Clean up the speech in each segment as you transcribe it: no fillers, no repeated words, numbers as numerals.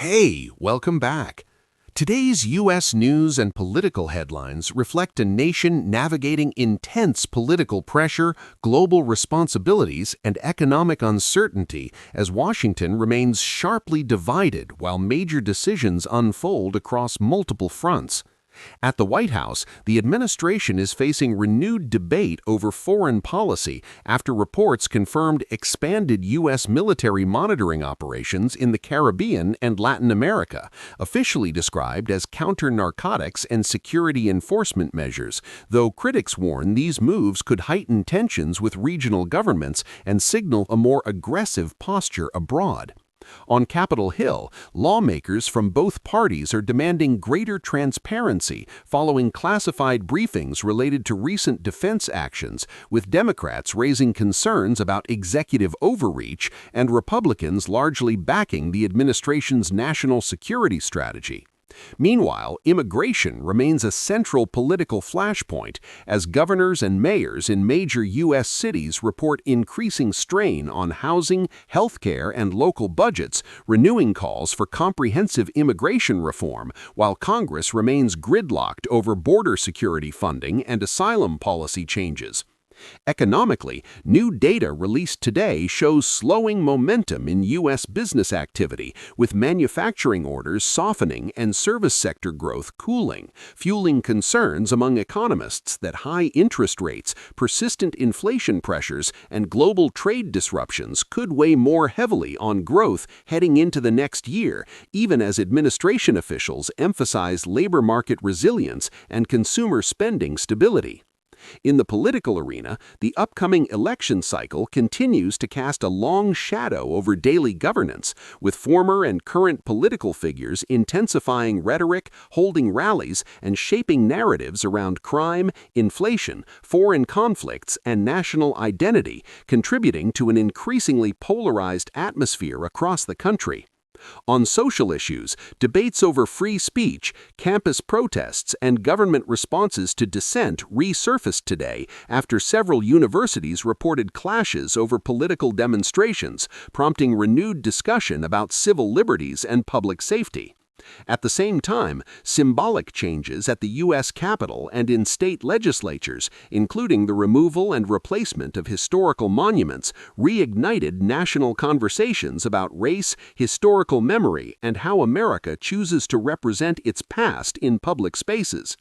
Hey, welcome back. Today's U.S. news and political headlines reflect a nation navigating intense political pressure, global responsibilities, and economic uncertainty as Washington remains sharply divided while major decisions unfold across multiple fronts. At the White House, the administration is facing renewed debate over foreign policy after reports confirmed expanded U.S. military monitoring operations in the Caribbean and Latin America, officially described as counter-narcotics and security enforcement measures, though critics warn these moves could heighten tensions with regional governments and signal a more aggressive posture abroad. On Capitol Hill, lawmakers from both parties are demanding greater transparency following classified briefings related to recent defense actions, with Democrats raising concerns about executive overreach and Republicans largely backing the administration's national security strategy. Meanwhile, immigration remains a central political flashpoint as governors and mayors in major U.S. cities report increasing strain on housing, healthcare, and local budgets, renewing calls for comprehensive immigration reform, while Congress remains gridlocked over border security funding and asylum policy changes. Economically, new data released today shows slowing momentum in U.S. business activity, with manufacturing orders softening and service sector growth cooling, fueling concerns among economists that high interest rates, persistent inflation pressures, and global trade disruptions could weigh more heavily on growth heading into the next year, even as administration officials emphasize labor market resilience and consumer spending stability. In the political arena, the upcoming election cycle continues to cast a long shadow over daily governance, with former and current political figures intensifying rhetoric, holding rallies, and shaping narratives around crime, inflation, foreign conflicts, and national identity, contributing to an increasingly polarized atmosphere across the country. On social issues, debates over free speech, campus protests, and government responses to dissent resurfaced today after several universities reported clashes over political demonstrations, prompting renewed discussion about civil liberties and public safety. At the same time, symbolic changes at the U.S. Capitol and in state legislatures, including the removal and replacement of historical monuments, reignited national conversations about race, historical memory, and how America chooses to represent its past in public spaces.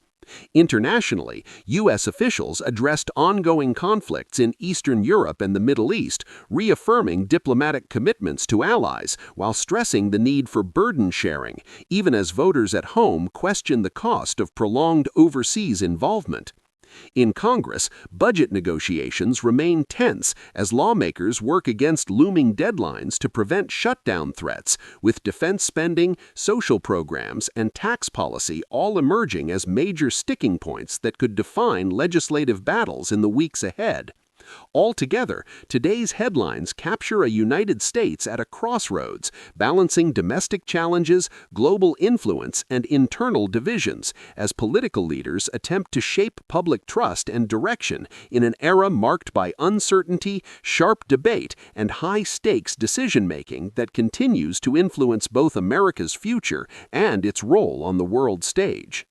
Internationally, U.S. officials addressed ongoing conflicts in Eastern Europe and the Middle East, reaffirming diplomatic commitments to allies while stressing the need for burden sharing, even as voters at home question the cost of prolonged overseas involvement. In Congress, budget negotiations remain tense as lawmakers work against looming deadlines to prevent shutdown threats, with defense spending, social programs, and tax policy all emerging as major sticking points that could define legislative battles in the weeks ahead. Altogether, today's headlines capture a United States at a crossroads, balancing domestic challenges, global influence, and internal divisions, as political leaders attempt to shape public trust and direction in an era marked by uncertainty, sharp debate, and high-stakes decision-making that continues to influence both America's future and its role on the world stage.